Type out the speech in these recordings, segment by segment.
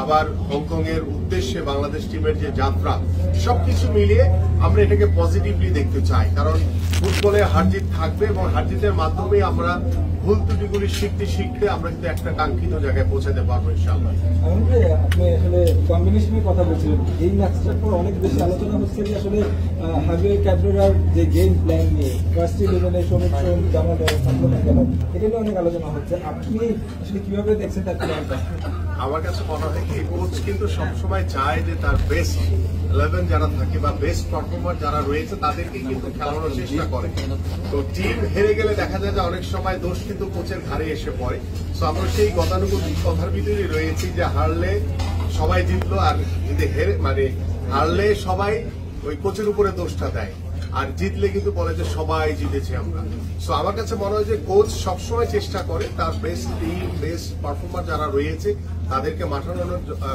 আবার হংকং এর উদ্দেশ্যে বাংলাদেশ টিমের যে যাত্রা সবকিছু মিলিয়ে আমরা এটাকে পজিটিভলি দেখতে চাই, কারণ ফুটবলে হারজিত থাকবে এবং হারজিতের মাধ্যমে আমরা ভুল ত্রুটিগুলি শিখতে শিখতে আমরা কিন্তু একটা কাঙ্ক্ষিত জায়গায় পৌঁছাতে পারবো ইনশাআল্লাহ। আপনি আসলে কম্বিনেশনের কথা বলছিলেন, এই ম্যাচটার পর অনেক বেশি আলোচনা হচ্ছে যে আসলে হাবিয়ার ক্যাবরেরার যে গেম প্ল্যান নিয়ে ফার্স্ট ইলেভেনে সৌমিক সোম, জামাল এটা নিয়ে অনেক আলোচনা হচ্ছে। আপনি আসলে কিভাবে দেখছেন তার প্ল্যানটা? আমার কাছে মনে হয় কি কোচ কিন্তু সবসময় চায় যে তার বেস্ট 11 যারা থাকে বা বেস্ট পারফর্মার যারা রয়েছে তাদেরকে কিন্তু খেলানোর চেষ্টা করে। তো টিম হেরে গেলে দেখা যায় যে অনেক সময় দোষ কিন্তু কোচের ঘাড়ে এসে পড়ে। তো আমরা সেই গতানুগতিক কথার ভিতরে রয়েছি যে হারলে সবাই জিতলো, আর যদি হারলে সবাই ওই কোচের উপরে দোষটা দেয়, আর জিতলে কিন্তু বলে যে সবাই জিতেছি আমরা। সো আমার কাছে মনে হয় যে কোচ সবসময় চেষ্টা করে তার বেস্ট টিম, বেস্ট পারফর্মার যারা রয়েছে তাদেরকে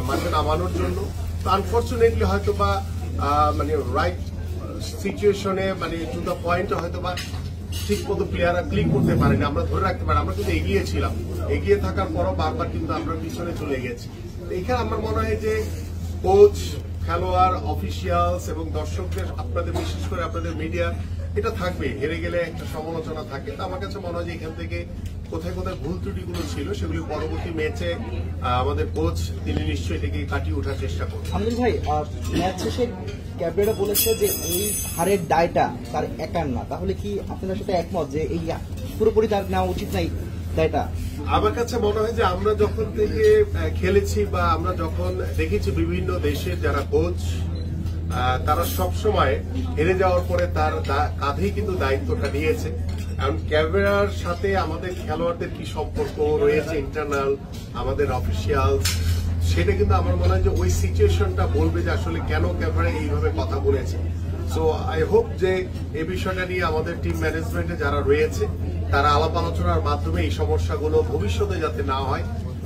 মাঠে নামানোর জন্য। তো আনফর্চুনেটলি হয়তো বা রাইট সিচুয়েশনে টু দ্য পয়েন্টে হয়তো বা ঠিক মতো প্লেয়াররা ক্লিক করতে পারেনি, আমরা ধরে রাখতে পারি। আমরা কিন্তু এগিয়েছিলাম, এগিয়ে থাকার পরও বারবার কিন্তু আমরা পিছনে চলে গেছি। এখানে আমার মনে হয় যে কোচ, খেলোয়াড়, অফিসিয়ালস এবং দর্শকদের, আপনাদের বিশেষ করে আপনাদের মিডিয়া, এটা থাকবে। হেরে গেলে একটা সমালোচনা থাকে। তো আমার কাছে মনে হয় যে এখান থেকে কোথায় কোথায় ভুল ত্রুটিগুলো ছিল সেগুলি পরবর্তী ম্যাচে আমাদের কোচ তিনি নিশ্চয়ই এটাকে কাটিয়ে ওঠার চেষ্টা করবেন। আমিনুল ভাই, ম্যাচ শেষে ক্যাবরেরা বলেছে যে এই হারের দায়টা তার একার না, তাহলে কি আপনাদের সাথে একমত যে এই পুরোপুরি তার নেওয়া উচিত নাই দায়টা? আমার কাছে মনে হয় যে আমরা যখন থেকে খেলেছি বা আমরা যখন দেখেছি বিভিন্ন দেশের যারা কোচ, তারা সবসময় হেরে যাওয়ার পরে তার কাঁধেই কিন্তু দায়িত্বটা নিয়েছে। কারণ ক্যাবরেরার সাথে আমাদের খেলোয়াড়দের কি সম্পর্ক রয়েছে ইন্টারনাল, আমাদের অফিসিয়াল, সেটা কিন্তু আমার মনে হয় যে ওই সিচুয়েশনটা বলবে যে আসলে কেন ক্যাবরেরা এইভাবে কথা বলেছে। সো আই হোপ যে এই বিষয়টা নিয়ে আমাদের টিম ম্যানেজমেন্টে যারা রয়েছে তারা আলাপ আলোচনার মাধ্যমে এই সমস্যাগুলো ভবিষ্যতে যাতে না হয়,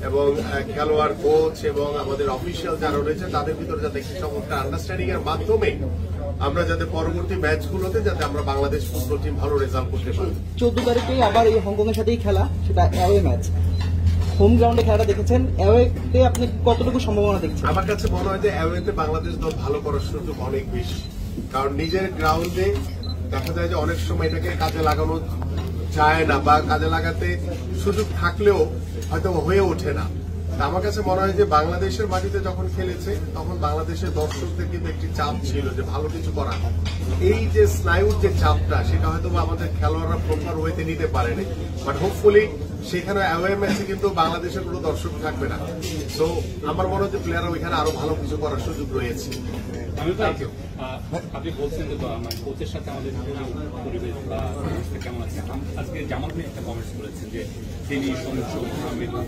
এবং খেলোয়াড়, কোচ এবং আমাদের অফিসিয়াল যারা রয়েছে তাদের ভিতরে যাতে একটি সমস্যা আন্ডারস্ট্যান্ডিং এর মাধ্যমে আমরা যাতে পরবর্তী ম্যাচগুলোতে যাতে আমরা বাংলাদেশ ফুটবল টিম ভালো রেজাল্ট করতে পারি। 14 তারিখে আবার এই হংকং এর সাথেই খেলা, সেটা অ্যাওয়ে ম্যাচ। হোম গ্রাউন্ডে খেলাটা দেখেছেন, অ্যাওয়েতে আপনি কতটুকু সম্ভাবনা দেখছেন? আমার কাছে মনে হয় যে অ্যাওয়েতে বাংলাদেশ দল ভালো করার সুযোগ অনেক বেশি, কারণ নিজের গ্রাউন্ডে দেখা যায় যে অনেক সময় এটাকে কাজে লাগানো যায় না, বা কাজে লাগাতে সুযোগ থাকলেও হয়তো হয়ে ওঠে না। আমার কাছে মনে হয় যে বাংলাদেশের মাটিতে যখন খেলেছে তখন বাংলাদেশের দর্শকদের কিন্তু একটি চাপ ছিল যে ভালো কিছু করা। এই যে স্নায়ুর যে চাপটা, সেটা হয়তো আমাদের খেলোয়াড়রা প্রপার ওয়েতে নিতে পারেনি, বাট হোপফুলি সেখানে অ্যাওয়ে ম্যাচে কিন্তু বাংলাদেশের কোনো দর্শক থাকবে না। তো আমার মনে হয় যে প্লেয়াররা ওইখানে আরো ভালো কিছু করার সুযোগ রয়েছে। আপনি বলছেন যে কোচের সাথে আমাদের পরিবেশ বা কেমন আছে। আজকে জামাল ভাই একটা কমেন্টস করেছেন যে তিনি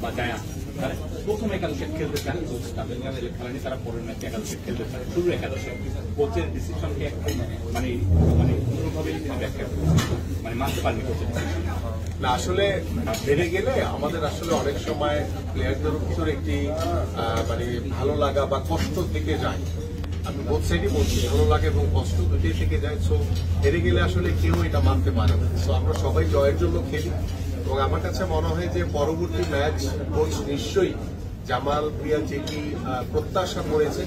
বা জায়া তারা প্রথম একাদশে খেলতে চান, কোচ তাদের খেলা নিয়ে তারা পরের ম্যাচে একাদশে খেলতে চান, শুরু একাদশে। কোচের ডিসিশনকে কোনোভাবেই ব্যাখ্যা মানতে পারেনি কোচের ডিসিশন। না, আসলে হেরে গেলে আমাদের আসলে অনেক সময় প্লেয়ারদের ভিতরে একটি ভালো লাগা বা কষ্ট থেকে যায়। আমি বোথ সাইডই বলছি, ভালো লাগে এবং কষ্ট দুটোই থেকে যায়। সো হেরে গেলে আসলে কেউ এটা মানতে পারে না। সো আমরা সবাই জয়ের জন্য খেলি, এবং আমার কাছে মনে হয় যে পরবর্তী ম্যাচ কোচ নিশ্চয়ই জামাল ভুঁইয়া যে কি প্রত্যাশা করেছে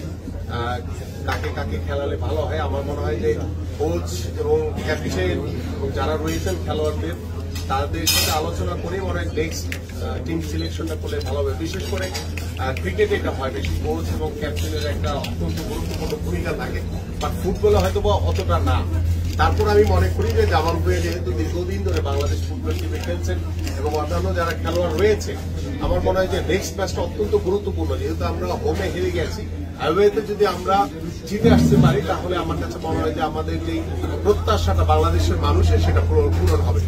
কাকে কাকে খেলালে ভালো হয়, আমার মনে হয় যে কোচ এবং ক্যাপ্টেন এবং যারা রয়েছেন খেলোয়াড়দের তাদের সাথে আলোচনা করে মনে হয় নেক্সট টিম সিলেকশনটা করলে ভালো হবে। বিশেষ করে ক্রিকেটে এটা হয় বেশি, কোচ এবং ক্যাপ্টেনের একটা অত্যন্ত গুরুত্বপূর্ণ ভূমিকা থাকে, বাট ফুটবলে হয়তো বা অতটা না। তারপর আমি মনে করি যে জামাল ভুঁইয়া যেহেতু দীর্ঘদিন ধরে বাংলাদেশ ফুটবল টিমে খেলছেন এবং অন্যান্য যারা খেলোয়াড় রয়েছে, আমার মনে হয় যে নেক্সট ম্যাচটা অত্যন্ত গুরুত্বপূর্ণ। যেহেতু আমরা হোমে হেরে গেছি, অ্যাওয়েতে যদি আমরা জিতে আসতে পারি তাহলে আমার কাছে মনে হয় যে আমাদের যে প্রত্যাশাটা বাংলাদেশের মানুষের সেটা পূরণ হবে।